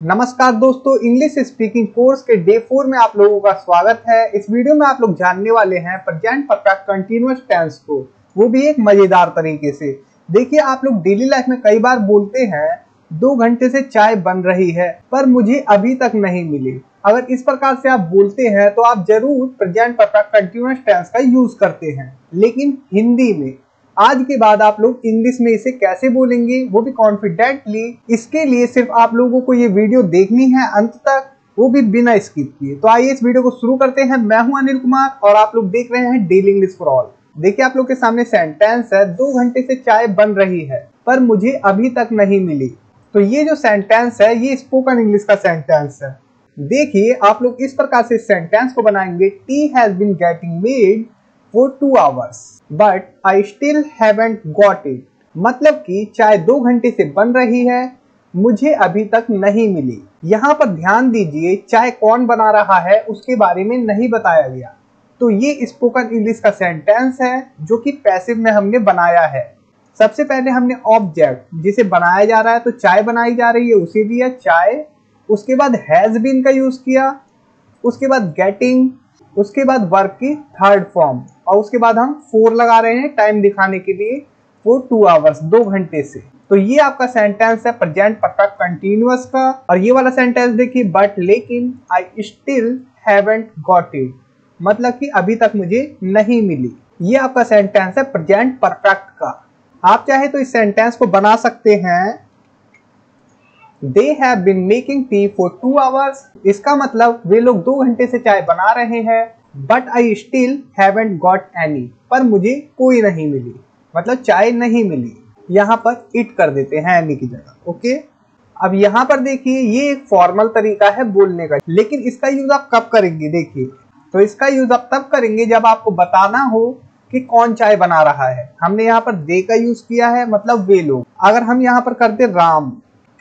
नमस्कार दोस्तों, English speaking course के डे 4 में आप लोगों का स्वागत है। इस वीडियो में आप लोग जानने वाले हैं प्रेजेंट परफेक्ट कंटीन्यूअस टेंस को, वो भी एक मजेदार तरीके से। देखिए, आप लोग डेली लाइफ में कई बार बोलते हैं 2 घंटे से चाय बन रही है पर मुझे अभी तक नहीं मिली। अगर इस प्रकार से आप बोलते हैं तो आप जरूर प्रेजेंट परफेक्ट कंटीन्यूअस टेंस का यूज करते हैं, लेकिन हिंदी में। आज के बाद आप लोग इंग्लिश में इसे कैसे बोलेंगे, वो भी कॉन्फिडेंटली, इसके लिए सिर्फ आप लोगों को ये वीडियो देखनी है अंत तक, वो भी बिना स्किप किए। तो आइए इस वीडियो को शुरू करते हैं। मैं हूं अनिल कुमार और आप लोग देख रहे हैं डेली इंग्लिश फॉर ऑल। देखिए, आप लोग के सामने सेंटेंस है, 2 घंटे से चाय बन रही है पर मुझे अभी तक नहीं मिली। तो ये जो सेंटेंस है ये स्पोकन इंग्लिश का सेंटेंस है। देखिए, आप लोग इस प्रकार से सेंटेंस को बनाएंगे। Tea has been getting made for 2 hours but I still haven't got it। मतलब कि चाय 2 घंटे से बन रही है, मुझे अभी तक नहीं मिली। यहाँ पर ध्यान दीजिए, चाय कौन बना रहा है उसके बारे में नहीं बताया गया। तो ये स्पोकन इंग्लिश का सेंटेंस है जो कि पैसिव में हमने बनाया है। सबसे पहले हमने ऑब्जेक्ट जिसे बनाया जा रहा है, तो चाय बनाई जा रही है, उसे दिया चाय। उसके बाद हैज बीन का यूज किया, उसके बाद गेटिंग, उसके बाद वर्ब की थर्ड फॉर्म, और उसके बाद हम 4 लगा रहे हैं टाइम दिखाने के लिए, वो 2 आवर्स 2 घंटे से। तो ये आपका सेंटेंस है प्रेजेंट परफेक्ट कंटीन्यूअस का। और ये वाला सेंटेंस देखिए, बट लेकिन I still haven't got it, मतलब कि अभी तक मुझे नहीं मिली। ये आपका सेंटेंस है प्रेजेंट परफेक्ट का। आप चाहे तो इस सेंटेंस को बना सकते हैं, They have been making tea for 2 hours। इसका मतलब वे लोग 2 घंटे से चाय बना रहे हैं। But I still haven't got any, पर मुझे कोई नहीं मिली, मतलब चाय नहीं मिली। यहाँ पर इट कर देते हैं any की जगह। ओके, अब यहाँ पर देखिए, ये एक फॉर्मल तरीका है बोलने का, लेकिन इसका यूज आप कब करेंगे? देखिए, तो इसका यूज आप तब करेंगे जब आपको बताना हो कि कौन चाय बना रहा है। हमने यहाँ पर दे का यूज किया है, मतलब वे लोग। अगर हम यहाँ पर करते राम,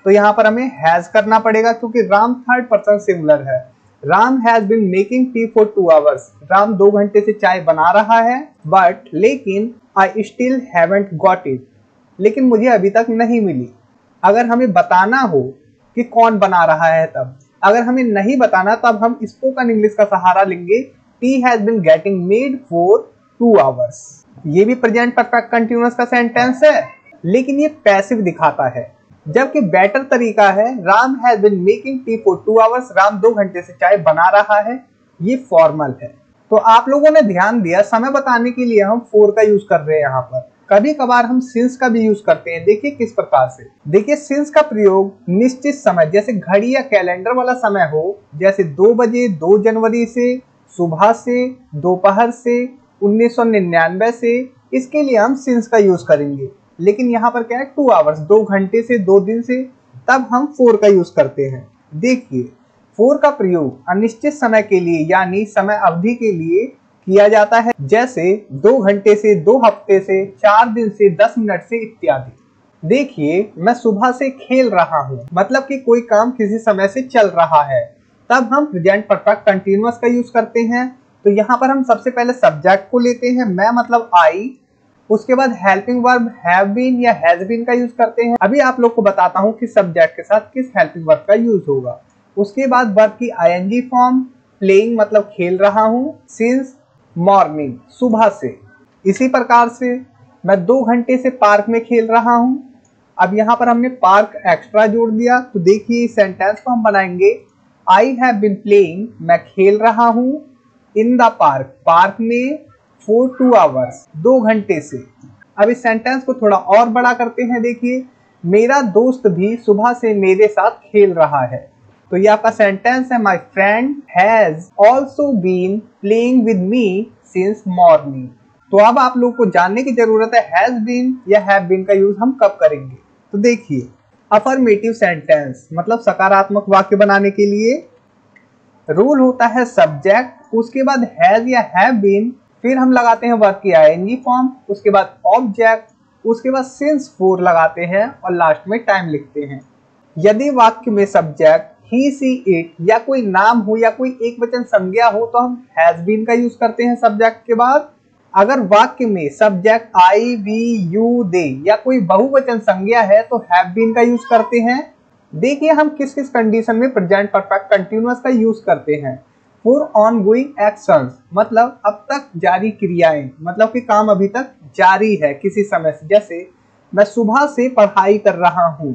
तो यहाँ पर हमें हैज करना पड़ेगा, क्योंकि राम थर्ड पर्सन सिंगुलर है। Ram has been making tea for 2 hours. Ram 2 घंटे से चाय बना रहा है। बट लेकिन I still haven't got it, लेकिन मुझे अभी तक नहीं मिली। अगर हमें बताना हो कि कौन बना रहा है तब। अगर हमें नहीं बताना तब हम स्पोकन इंग्लिश का सहारा लेंगे। Tea has been getting made for 2 hours. ये भी प्रेजेंट परफेक्ट कंटीन्यूअस का सेंटेंस है, लेकिन ये पैसिव दिखाता है। जबकि बेटर तरीका है, Ram has been making tea for 2 hours. Ram 2 घंटे से चाय बना रहा है, ये फॉर्मल है। तो आप लोगों ने ध्यान दिया, समय बताने के लिए हम 4 का यूज कर रहे हैं। यहाँ पर कभी कभार हम सिंस का भी यूज करते हैं। देखिए किस प्रकार से। देखिए, सिंस का प्रयोग निश्चित समय, जैसे घड़ी या कैलेंडर वाला समय हो, जैसे 2 बजे 2 जनवरी से, सुबह से, दोपहर से, 1999 से, इसके लिए हम सिंस का यूज करेंगे। लेकिन यहाँ पर क्या है, 2 आवर्स 2 घंटे से, 2 दिन से, तब हम 4 का यूज करते हैं। देखिए, 4 का प्रयोग अनिश्चित समय के लिए यानी समय अवधि के लिए किया जाता है, जैसे 2 घंटे से, 2 हफ्ते से, 4 दिन से, 10 मिनट से इत्यादि। देखिए, मैं सुबह से खेल रहा हूँ, मतलब कि कोई काम किसी समय से चल रहा है, तब हम प्रेजेंट परफेक्ट कंटीन्यूअस का यूज करते हैं। तो यहाँ पर हम सबसे पहले सब्जेक्ट को लेते हैं, मैं मतलब आई। उसके बाद हेल्पिंग वर्ब हैव बीन या हैज बीन का यूज करते हैं। अभी आप लोग को बताता हूँ कि सब्जेक्ट के साथ किस हेल्पिंग वर्ब का यूज होगा। उसके बाद वर्ब की आईएनजी फॉर्म, प्लेइंग मतलब खेल रहा हूँ, सिंस मॉर्निंग सुबह से। इसी प्रकार से मैं 2 घंटे से पार्क में खेल रहा हूँ। अब यहाँ पर हमने पार्क एक्स्ट्रा जोड़ दिया। तो देखिए, इस सेंटेंस को हम बनाएंगे, आई हैव बीन प्लेइंग, मैं खेल रहा हूँ, इन द पार्क, पार्क में, फॉर 2 आवर्स 2 घंटे से। अब इस सेंटेंस को थोड़ा और बड़ा करते हैं। देखिए, मेरा दोस्त भी सुबह से मेरे साथ खेल रहा है। तो ये आपका सेंटेंस है, my friend has also been playing with me since morning. तो अब आप लोग को जानने की जरूरत है, हैज बीन या हैव बीन का यूज हम कब करेंगे। तो देखिए, अफर्मेटिव सेंटेंस मतलब सकारात्मक वाक्य बनाने के लिए रूल होता है सब्जेक्ट, उसके बाद हैज या हैव बीन, फिर हम लगाते हैं वर्ब की आईएनजी फॉर्म, उसके बाद ऑब्जेक्ट, उसके बाद सिंस 4 लगाते हैं और लास्ट में टाइम लिखते हैं। यदि वाक्य में सब्जेक्ट ही सी इट या कोई नाम हो या कोई एक वचन संज्ञा हो तो हम हैज बीन का यूज करते हैं सब्जेक्ट के बाद। अगर वाक्य में सब्जेक्ट आई, वी, यू, दे या कोई बहुवचन संज्ञा है तो हैव बीन का यूज करते हैं। देखिए हम किस किस कंडीशन में प्रेजेंट परफेक्ट कंटिन्यूअस का यूज करते हैं। फॉर ऑनगोइंग एक्शंस, मतलब अब तक जारी क्रियाएं, मतलब कि काम अभी तक जारी है किसी समय से। जैसे मैं सुबह से पढ़ाई कर रहा हूँ,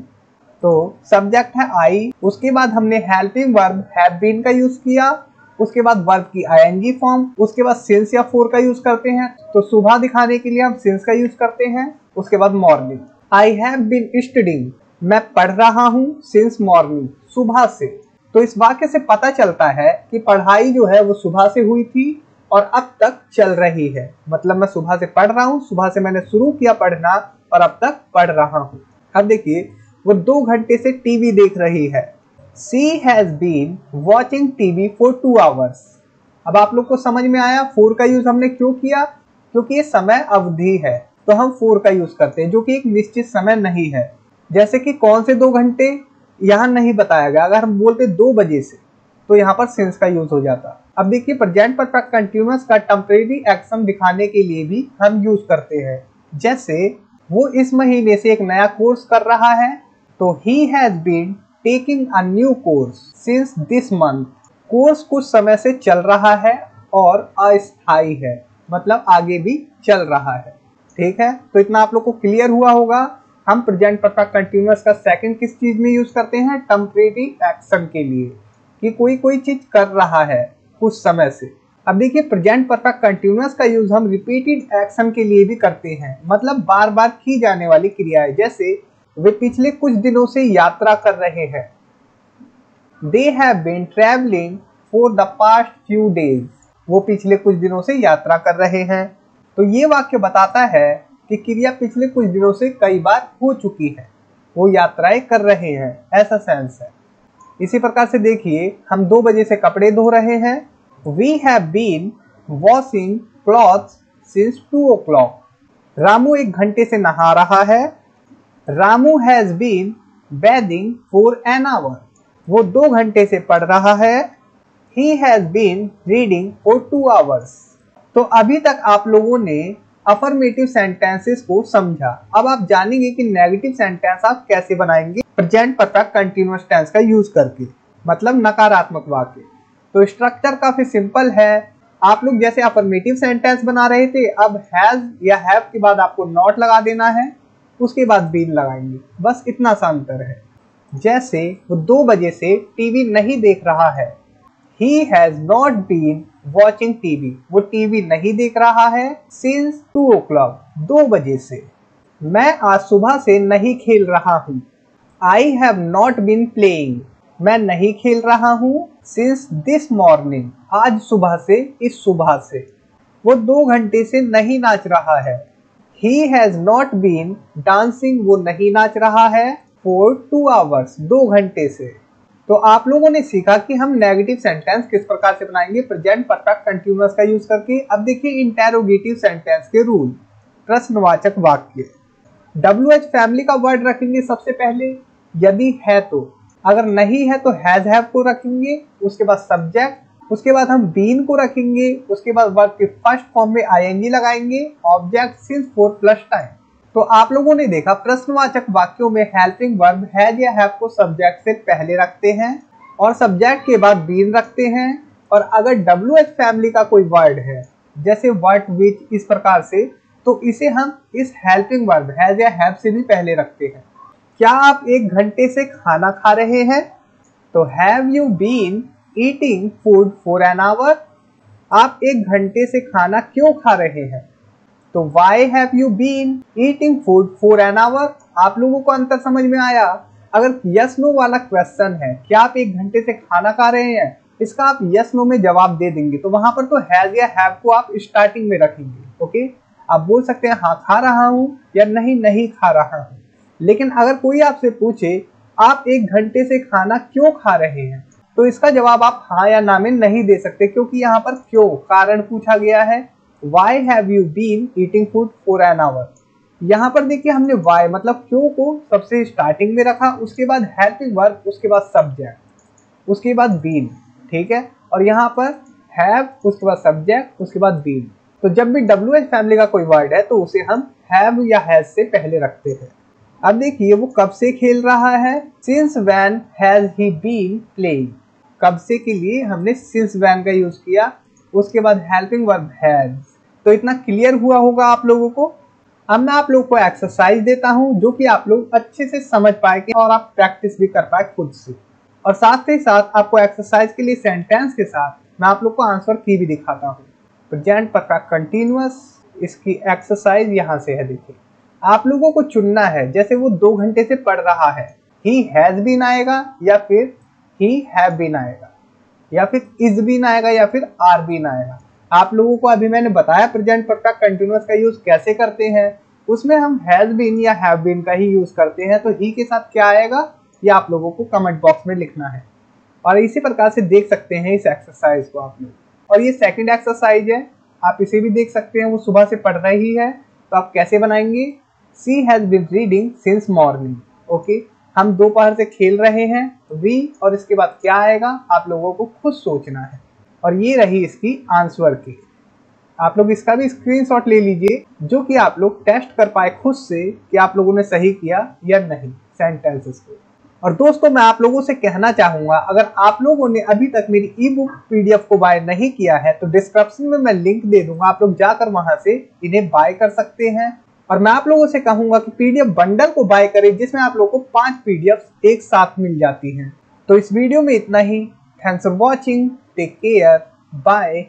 तो सब्जेक्ट है आई, उसके बाद हमने हेल्पिंग वर्ब हैव बीन का यूज किया, उसके बाद वर्ब की आईएनजी फॉर्म, उसके बाद सिंस या फॉर का यूज करते हैं। तो सुबह दिखाने के लिए हम सिंस का यूज करते हैं। उसके बाद morning, I have been studying, मैं पढ़ रहा हूँ सिंस मॉर्निंग, सुबह से। तो इस वाक्य से पता चलता है कि पढ़ाई जो है वो सुबह से हुई थी और अब तक चल रही है। मतलब मैं सुबह से पढ़ रहा हूँ, सुबह से मैंने शुरू किया पढ़ना और अब तक पढ़ रहा हूँ। अब देखिए वो 2 घंटे से टीवी देख रही है। She has been watching TV for 2 hours। अब आप लोग को समझ में आया for का यूज हमने क्यों किया? क्योंकि ये समय अवधि है, तो हम for का यूज करते हैं, जो कि एक निश्चित समय नहीं है। जैसे कि कौन से 2 घंटे यहाँ नहीं बताया गया। अगर हम बोलते 2 बजे से, तो यहाँ पर since का यूज हो जाता। अब देखिए प्रेजेंट परफेक्ट कंटिन्यूअस का टेम्परेरी एक्शन दिखाने के लिए भी हम यूज करते हैं। जैसे वो इस महीने से एक नया कोर्स कर रहा है, तो he has been taking a new course since this month। Course कुछ समय से चल रहा है और अस्थायी है, मतलब आगे भी चल रहा है। ठीक है, तो इतना आप लोग को क्लियर हुआ होगा। हम प्रेजेंट परफेक्ट कंटिन्यूअस का सेकंड किस चीज में यूज करते हैं? टेम्परेरी एक्शन के लिए, कि कोई चीज कर रहा है कुछ समय से। अब देखिए प्रेजेंट परफेक्ट कंटिन्यूअस का यूज हम रिपीटेड एक्शन के लिए भी करते हैं, मतलब बार बार की जाने वाली क्रियाएं। जैसे वे पिछले कुछ दिनों से यात्रा कर रहे हैं। They have been traveling for the past few days। वो पिछले कुछ दिनों से यात्रा कर रहे हैं। तो ये वाक्य बताता है कि क्रिया पिछले कुछ दिनों से कई बार हो चुकी है, वो यात्राएं कर रहे हैं, ऐसा सेंस है। इसी प्रकार से देखिए हम 2 बजे से कपड़े धो रहे हैं। We have been washing clothes since 2 o'clock। Ramu 1 घंटे से नहा रहा है। Ramu has been bathing for an hour। वो 2 घंटे से पढ़ रहा है। He has been reading for 2 hours। तो अभी तक आप लोगों ने अफर्मेटिव सेंटेंसेस को समझा। अब आप जानेंगे कि नेगेटिव सेंटेंस आप कैसे बनाएंगे प्रेजेंट परफेक्ट कंटिन्यूअस टेंस का यूज करके, मतलब नकारात्मक वाक्य। तो स्ट्रक्चर काफी सिंपल है। आप लोग जैसे अफर्मेटिव सेंटेंस बना रहे थे, अब हैज या हैव के बाद आपको नॉट लगा देना है, उसके बाद बीन लगाएंगे, बस इतना सा अंतर है। जैसे वो 2 बजे से टीवी नहीं देख रहा है। He has not been watching TV। वो टीवी नहीं देख रहा है since 2 o'clock, 2 बजे से। मैं आज सुबह से नहीं खेल रहा हूँ। I have not been playing। मैं नहीं खेल रहा हूँ since this morning। आज सुबह से, इस सुबह से। वो 2 घंटे से नहीं नाच रहा है। He has not been dancing। वो नहीं नाच रहा है for 2 hours। 2 घंटे से। तो आप लोगों ने सीखा कि हम नेगेटिव सेंटेंस किस प्रकार से बनाएंगे प्रेजेंट परफेक्ट कंटिन्यूअस का यूज करके। अब देखिए इंटेरोगेटिव सेंटेंस के रूल। प्रश्नवाचक वाक्य, WH फैमिली का वर्ड रखेंगे सबसे पहले, यदि है तो। अगर नहीं है तो हैज हैव को रखेंगे, उसके बाद सब्जेक्ट, उसके बाद हम बीन को रखेंगे, उसके बाद वर्ब के फर्स्ट फॉर्म में आईएनजी लगाएंगे, object since for plus time. तो आप लोगों ने देखा प्रश्नवाचक वाक्यों में हेल्पिंग वर्ब हैज या हैव को सब्जेक्ट से पहले रखते हैं और सब्जेक्ट के बाद बीन रखते हैं। और अगर WH फैमिली का कोई वर्ड है, जैसे व्हाट, विच, इस प्रकार से, तो इसे हम इस हेल्पिंग वर्ब हैज या हैव से भी पहले रखते हैं। क्या आप 1 घंटे से खाना खा रहे हैं? तो have you been eating food for an hour. आप 1 घंटे से खाना क्यों खा रहे हैं? तो why have you been eating food for an hour। आप लोगों को अंतर समझ में आया? अगर यस नो वाला क्वेश्चन है, क्या आप 1 घंटे से खाना खा रहे हैं, इसका आप यस नो में जवाब दे देंगे, तो वहां पर तो हैज या हैव को आप स्टार्टिंग में रखेंगे। ओके, आप बोल सकते हैं हाँ खा रहा हूं या नहीं नहीं खा रहा हूं। लेकिन अगर कोई आपसे पूछे आप 1 घंटे से खाना क्यों खा रहे हैं, तो इसका जवाब आप हाँ या ना में नहीं दे सकते, क्योंकि यहाँ पर क्यों कारण पूछा गया है। Why have you been eating food for an hour। यहाँ पर देखिए हमने why मतलब क्यों को सबसे स्टार्टिंग में रखा, उसके बाद हेल्पिंग वर्ब, उसके बाद सब्जेक्ट, उसके बाद बीन। ठीक है, और यहाँ पर have, उसके बाद सब्जेक्ट, उसके बाद बीन। तो जब भी WH फैमिली का कोई वर्ड है तो उसे हम have या has से पहले रखते हैं। अब देखिए वो कब से खेल रहा है, since when has he been playing. कब से के लिए हमने सिंस व्हेन का यूज किया, उसके बाद हेल्पिंग वर्ब हैज। तो इतना क्लियर हुआ होगा आप लोगों को। अब मैं आप लोगों को एक्सरसाइज देता हूं जो कि आप लोग अच्छे से समझ पाए और आप प्रैक्टिस भी कर पाए खुद से। और साथ ही साथ आपको एक्सरसाइज के लिए सेंटेंस के साथ मैं आप लोग को आंसर की भी दिखाता हूँ। प्रेजेंट परफेक्ट कंटीन्यूअस, इसकी एक्सरसाइज यहाँ से है। देखिए आप लोगों को चुनना है, जैसे वो 2 घंटे से पढ़ रहा है, ही हैज बीन आएगा या फिर ही हैव बीन आएगा या फिर इज बीन आएगा या फिर आर बीन आएगा। आप लोगों को अभी मैंने बताया प्रेजेंट परफेक्ट कंटीन्यूअस का यूज कैसे करते हैं, उसमें हम हैज बीन या हैव बीन का ही यूज करते हैं। तो ही के साथ क्या आएगा ये आप लोगों को कमेंट बॉक्स में लिखना है। और इसी प्रकार से देख सकते हैं इस एक्सरसाइज को आप लोग। और ये सेकंड एक्सरसाइज है, आप इसे भी देख सकते हैं, वो सुबह से पढ़ रही है। तो आप कैसे बनाएंगे, she has been reading since morning. Okay, हम दोपहर से खेल रहे हैं, वी और इसके बाद क्या आएगा आप लोगों को खुद सोचना है। और ये रही इसकी आंसर की। आप लोग इसका भी स्क्रीनशॉट ले लीजिए जो कि आप लोग टेस्ट कर पाए खुद से कि आप लोगों ने सही किया या नहीं सेंटेंसेस को। और दोस्तों मैं आप लोगों से कहना चाहूंगा, अगर आप लोगों ने अभी तक मेरी ई बुक पीडीएफ को बाय नहीं किया है तो डिस्क्रिप्शन में मैं लिंक दे दूंगा, आप लोग जाकर वहां से इन्हें बाय कर सकते हैं। और मैं आप लोगों से कहूंगा कि पीडीएफ बंडल को बाय करें जिसमें आप लोगों को 5 पीडीएफ एक साथ मिल जाती हैं। तो इस वीडियो में इतना ही। Thanks for watching, take care, bye.